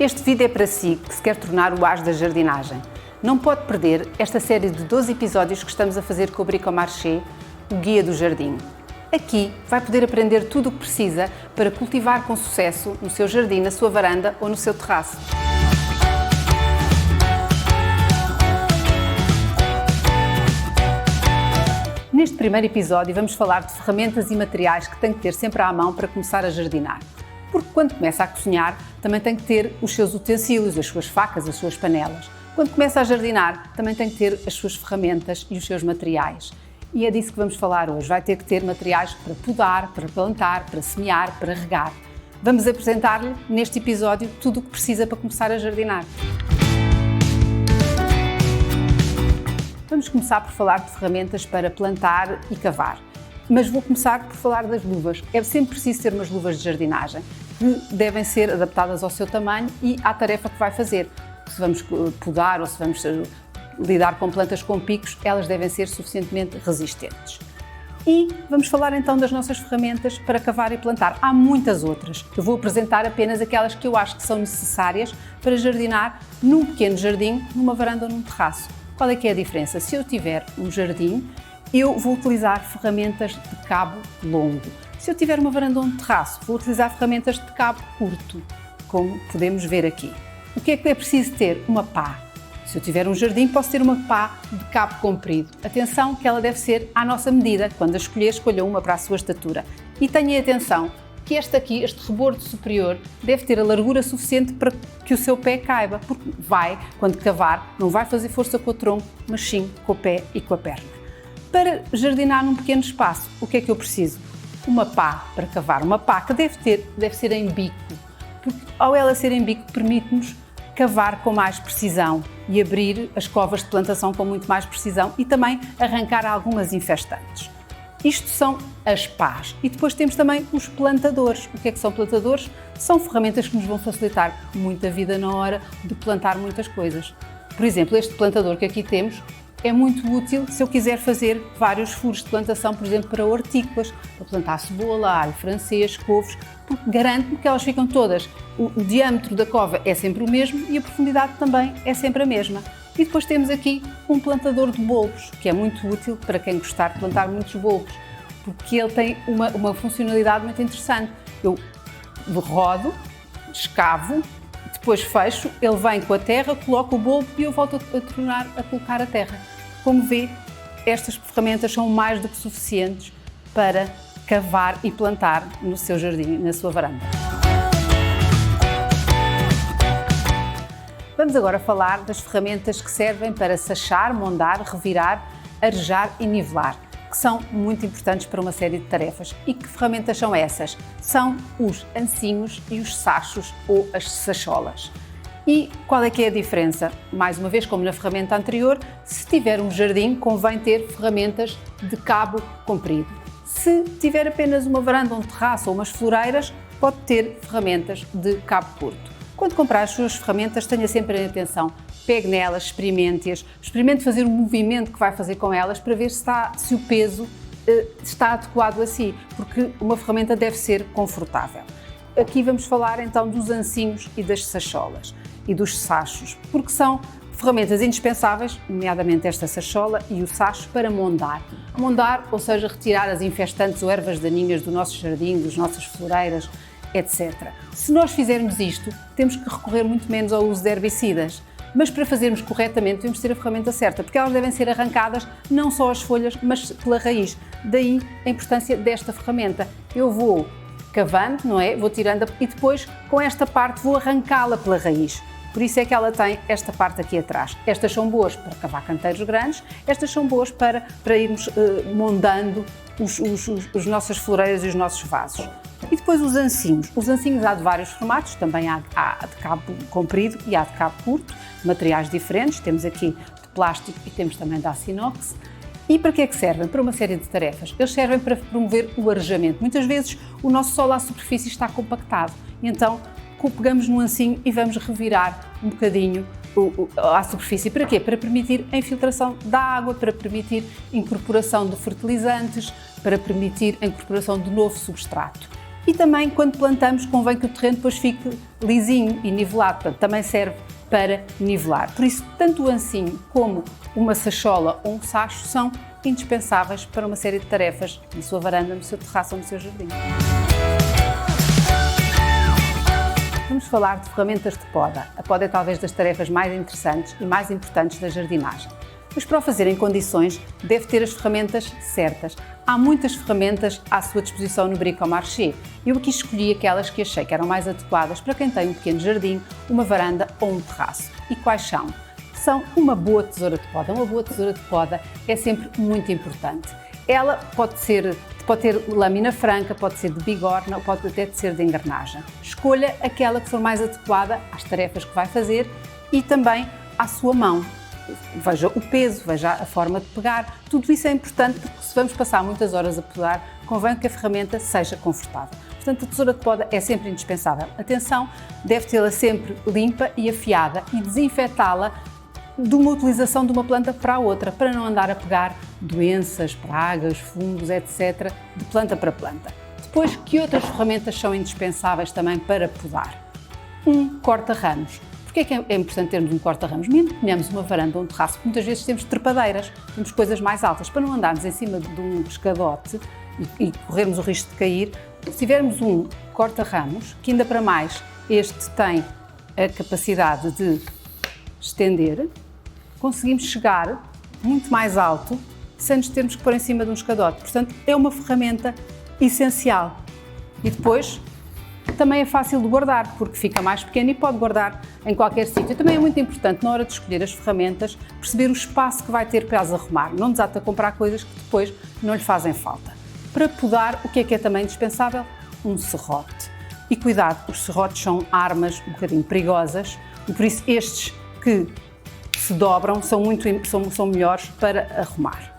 Este vídeo é para si, que se quer tornar o as da jardinagem. Não pode perder esta série de 12 episódios que estamos a fazer com o Bricomarché, o Guia do Jardim. Aqui vai poder aprender tudo o que precisa para cultivar com sucesso no seu jardim, na sua varanda ou no seu terraço. Neste primeiro episódio vamos falar de ferramentas e materiais que tem que ter sempre à mão para começar a jardinar. Porque quando começa a cozinhar, também tem que ter os seus utensílios, as suas facas, as suas panelas. Quando começa a jardinar, também tem que ter as suas ferramentas e os seus materiais. E é disso que vamos falar hoje. Vai ter que ter materiais para podar, para plantar, para semear, para regar. Vamos apresentar-lhe, neste episódio, tudo o que precisa para começar a jardinar. Vamos começar por falar de ferramentas para plantar e cavar. Mas vou começar por falar das luvas. É sempre preciso ter umas luvas de jardinagem, que devem ser adaptadas ao seu tamanho e à tarefa que vai fazer. Se vamos podar ou se vamos lidar com plantas com picos, elas devem ser suficientemente resistentes. E vamos falar então das nossas ferramentas para cavar e plantar. Há muitas outras. Eu vou apresentar apenas aquelas que eu acho que são necessárias para jardinar num pequeno jardim, numa varanda ou num terraço. Qual é que é a diferença? Se eu tiver um jardim, eu vou utilizar ferramentas de cabo longo. Se eu tiver uma varanda ou um terraço, vou utilizar ferramentas de cabo curto, como podemos ver aqui. O que é preciso ter? Uma pá. Se eu tiver um jardim, posso ter uma pá de cabo comprido. Atenção que ela deve ser à nossa medida. Quando a escolher, escolha uma para a sua estatura. E tenha atenção que este rebordo superior, deve ter a largura suficiente para que o seu pé caiba, porque quando cavar, não vai fazer força com o tronco, mas sim com o pé e com a perna. Para jardinar num pequeno espaço, o que é que eu preciso? Uma pá para cavar. Uma pá que deve ser em bico, porque ao ela ser em bico, permite-nos cavar com mais precisão e abrir as covas de plantação com muito mais precisão e também arrancar algumas infestantes. Isto são as pás. E depois temos também os plantadores. O que é que são plantadores? São ferramentas que nos vão facilitar muita vida na hora de plantar muitas coisas. Por exemplo, este plantador que aqui temos é muito útil se eu quiser fazer vários furos de plantação, por exemplo, para hortícolas, para plantar cebola, alho francês, couves, porque garante-me que elas ficam todas. O diâmetro da cova é sempre o mesmo e a profundidade também é sempre a mesma. E depois temos aqui um plantador de bulbos, que é muito útil para quem gostar de plantar muitos bulbos, porque ele tem uma funcionalidade muito interessante. Eu rodo, escavo, depois fecho, ele vem com a terra, coloco o bulbo e eu volto a tornar a colocar a terra. Como vê, estas ferramentas são mais do que suficientes para cavar e plantar no seu jardim, na sua varanda. Vamos agora falar das ferramentas que servem para sachar, mondar, revirar, arejar e nivelar, que são muito importantes para uma série de tarefas. E que ferramentas são essas? São os ancinhos e os sachos ou as sacholas. E qual é que é a diferença? Mais uma vez, como na ferramenta anterior, se tiver um jardim, convém ter ferramentas de cabo comprido. Se tiver apenas uma varanda, um terraço ou umas floreiras, pode ter ferramentas de cabo curto. Quando comprar as suas ferramentas, tenha sempre em atenção, pegue nelas, experimente-as, experimente fazer o movimento que vai fazer com elas para ver se o peso está adequado a si, porque uma ferramenta deve ser confortável. Aqui vamos falar então dos ancinhos e das sacholas e dos sachos, porque são ferramentas indispensáveis, nomeadamente esta sachola e o sacho, para mondar. Mondar, ou seja, retirar as infestantes ou ervas daninhas do nosso jardim, das nossas floreiras, etc. Se nós fizermos isto, temos que recorrer muito menos ao uso de herbicidas, mas para fazermos corretamente devemos ter a ferramenta certa, porque elas devem ser arrancadas não só as folhas, mas pela raiz. Daí a importância desta ferramenta. Eu vou cavando, não é? Vou tirando e depois com esta parte vou arrancá-la pela raiz. Por isso é que ela tem esta parte aqui atrás. Estas são boas para cavar canteiros grandes, estas são boas para irmos mondando as nossas floreiras e os nossos vasos. E depois os ancinhos. Os ancinhos há de vários formatos, também há de cabo comprido e há de cabo curto, materiais diferentes, temos aqui de plástico e temos também de aço inox. E para que é que servem? Para uma série de tarefas. Eles servem para promover o arejamento. Muitas vezes o nosso solo à superfície está compactado, e então pegamos no ancinho e vamos revirar um bocadinho à superfície. Para quê? Para permitir a infiltração da água, para permitir a incorporação de fertilizantes, para permitir a incorporação de novo substrato. E também, quando plantamos, convém que o terreno depois fique lisinho e nivelado, portanto, também serve para nivelar. Por isso, tanto o ancinho como uma sachola ou um sacho são indispensáveis para uma série de tarefas na sua varanda, no seu terraço ou no seu jardim. Vamos falar de ferramentas de poda. A poda é talvez das tarefas mais interessantes e mais importantes da jardinagem. Mas para o fazer em condições, deve ter as ferramentas certas. Há muitas ferramentas à sua disposição no Bricomarché. Eu aqui escolhi aquelas que achei que eram mais adequadas para quem tem um pequeno jardim, uma varanda ou um terraço. E quais são? São uma boa tesoura de poda. Uma boa tesoura de poda é sempre muito importante. Ela pode ter lâmina franca, pode ser de bigorna ou pode até ser de engrenagem. Escolha aquela que for mais adequada às tarefas que vai fazer e também à sua mão. Veja o peso, veja a forma de pegar, tudo isso é importante porque se vamos passar muitas horas a podar, convém que a ferramenta seja confortável. Portanto, a tesoura de poda é sempre indispensável. Atenção, deve tê-la sempre limpa e afiada e desinfetá-la de uma utilização de uma planta para a outra, para não andar a pegar doenças, pragas, fungos, etc., de planta para planta. Depois, que outras ferramentas são indispensáveis também para podar? Um corta-ramos. Porquê é que é importante termos um corta-ramos? Mesmo que tenhamos uma varanda ou um terraço, muitas vezes temos trepadeiras, temos coisas mais altas, para não andarmos em cima de um escadote e corrermos o risco de cair, se tivermos um corta-ramos, que ainda para mais este tem a capacidade de estender, conseguimos chegar muito mais alto sem nos termos que pôr em cima de um escadote. Portanto, é uma ferramenta essencial. E depois, também é fácil de guardar, porque fica mais pequeno e pode guardar em qualquer sítio. Também é muito importante, na hora de escolher as ferramentas, perceber o espaço que vai ter para as arrumar. Não desata a comprar coisas que depois não lhe fazem falta. Para podar, o que é também indispensável? Um serrote. E cuidado, os serrotes são armas um bocadinho perigosas, e por isso estes que se dobram são melhores para arrumar.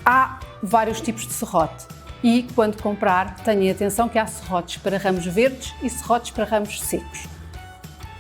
Há vários tipos de serrote. E, quando comprar, tenham atenção que há serrotes para ramos verdes e serrotes para ramos secos.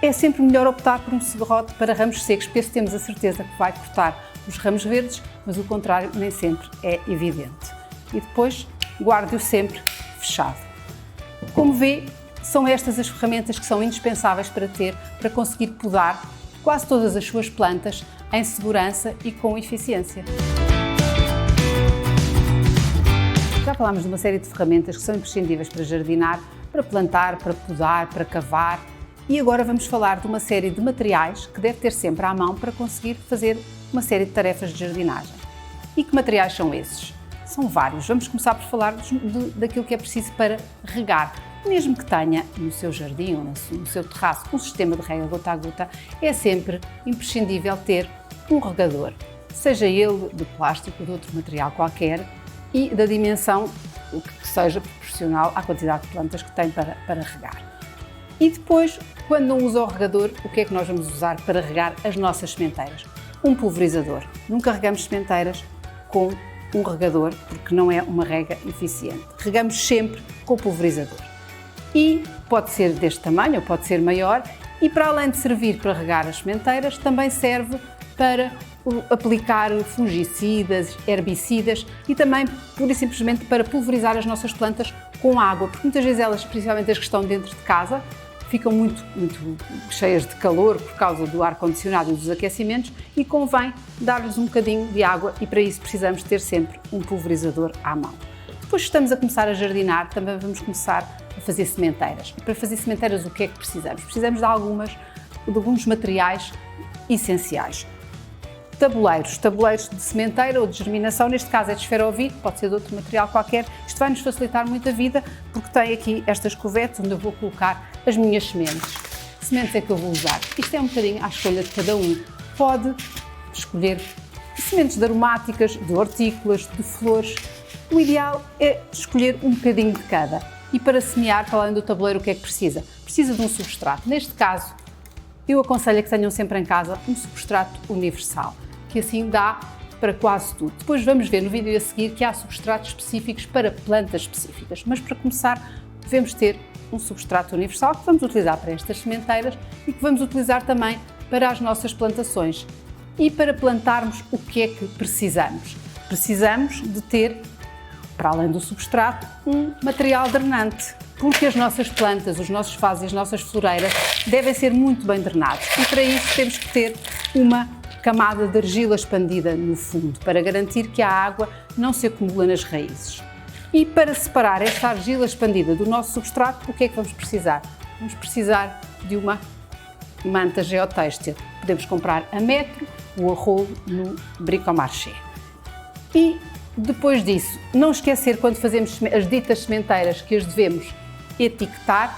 É sempre melhor optar por um serrote para ramos secos, porque esse temos a certeza que vai cortar os ramos verdes, mas o contrário nem sempre é evidente. E depois, guarde-o sempre fechado. Como vê, são estas as ferramentas que são indispensáveis para ter, para conseguir podar quase todas as suas plantas em segurança e com eficiência. Já falámos de uma série de ferramentas que são imprescindíveis para jardinar, para plantar, para podar, para cavar e agora vamos falar de uma série de materiais que deve ter sempre à mão para conseguir fazer uma série de tarefas de jardinagem. E que materiais são esses? São vários. Vamos começar por falar daquilo que é preciso para regar. Mesmo que tenha no seu jardim ou no seu terraço um sistema de rega gota a gota, é sempre imprescindível ter um regador, seja ele de plástico ou de outro material qualquer, e da dimensão que seja proporcional à quantidade de plantas que tem para regar. E depois, quando não usa o regador, o que é que nós vamos usar para regar as nossas sementeiras? Um pulverizador. Nunca regamos sementeiras com um regador, porque não é uma rega eficiente. Regamos sempre com o pulverizador. E pode ser deste tamanho ou pode ser maior, e para além de servir para regar as sementeiras, também serve para aplicar fungicidas, herbicidas e também, pura e simplesmente, para pulverizar as nossas plantas com água, porque muitas vezes elas, principalmente as que estão dentro de casa, ficam muito cheias de calor por causa do ar-condicionado e dos aquecimentos e convém dar-lhes um bocadinho de água e para isso precisamos ter sempre um pulverizador à mão. Depois que estamos a começar a jardinar, também vamos começar a fazer sementeiras. E para fazer sementeiras o que é que precisamos? Precisamos de alguns materiais essenciais. Tabuleiros de sementeira ou de germinação, neste caso é de esferovite, pode ser de outro material qualquer. Isto vai nos facilitar muito a vida porque tem aqui estas cuvetes onde eu vou colocar as minhas sementes. Que sementes é que eu vou usar? Isto é um bocadinho à escolha de cada um. Pode escolher sementes de aromáticas, de hortícolas, de flores. O ideal é escolher um bocadinho de cada. E para semear, para além do tabuleiro, o que é que precisa? Precisa de um substrato. Neste caso, eu aconselho que tenham sempre em casa um substrato universal, que assim dá para quase tudo. Depois vamos ver no vídeo a seguir que há substratos específicos para plantas específicas, mas para começar devemos ter um substrato universal que vamos utilizar para estas sementeiras e que vamos utilizar também para as nossas plantações. E para plantarmos o que é que precisamos? Precisamos de ter para além do substrato, um material drenante, porque as nossas plantas, os nossos vasos e as nossas floreiras devem ser muito bem drenados e para isso temos que ter uma camada de argila expandida no fundo, para garantir que a água não se acumula nas raízes. E para separar esta argila expandida do nosso substrato, o que é que vamos precisar? Vamos precisar de uma manta geotêxtil. Podemos comprar a metro ou a rolo no Bricomarché. E depois disso, não esquecer quando fazemos as ditas sementeiras que as devemos etiquetar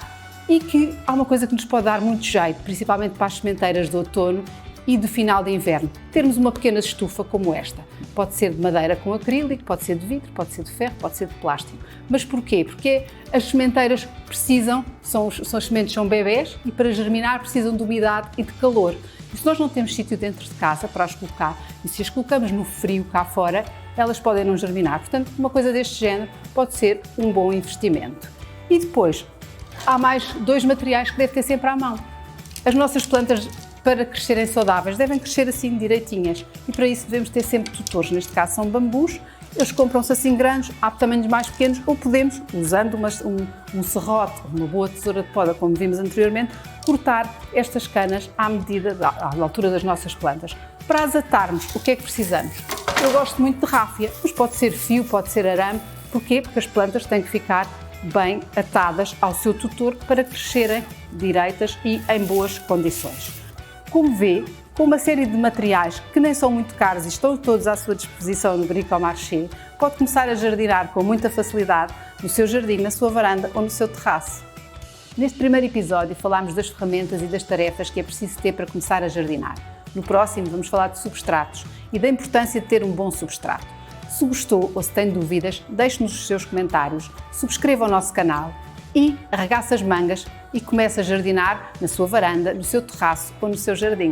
e que há uma coisa que nos pode dar muito jeito, principalmente para as sementeiras de outono e de final de inverno, termos uma pequena estufa como esta. Pode ser de madeira com acrílico, pode ser de vidro, pode ser de ferro, pode ser de plástico. Mas porquê? Porque as sementeiras precisam, as sementes são bebés e para germinar precisam de umidade e de calor. E se nós não temos sítio dentro de casa para as colocar e se as colocamos no frio cá fora, elas podem não germinar. Portanto, uma coisa deste género pode ser um bom investimento. E depois, há mais 2 materiais que deve ter sempre à mão. As nossas plantas, para crescerem saudáveis, devem crescer assim direitinhas e para isso devemos ter sempre tutores, neste caso são bambus, eles compram-se assim grandes, há tamanhos mais pequenos ou podemos, usando um serrote, uma boa tesoura de poda, como vimos anteriormente, cortar estas canas à medida, à altura das nossas plantas. Para as atarmos, o que é que precisamos? Eu gosto muito de ráfia, mas pode ser fio, pode ser arame, porquê? Porque as plantas têm que ficar bem atadas ao seu tutor para crescerem direitas e em boas condições. Como vê, com uma série de materiais que nem são muito caros e estão todos à sua disposição no Bricomarché, pode começar a jardinar com muita facilidade no seu jardim, na sua varanda ou no seu terraço. Neste primeiro episódio falámos das ferramentas e das tarefas que é preciso ter para começar a jardinar. No próximo vamos falar de substratos e da importância de ter um bom substrato. Se gostou ou se tem dúvidas, deixe-nos os seus comentários, subscreva o nosso canal e arregace as mangas e comece a jardinar na sua varanda, no seu terraço ou no seu jardim.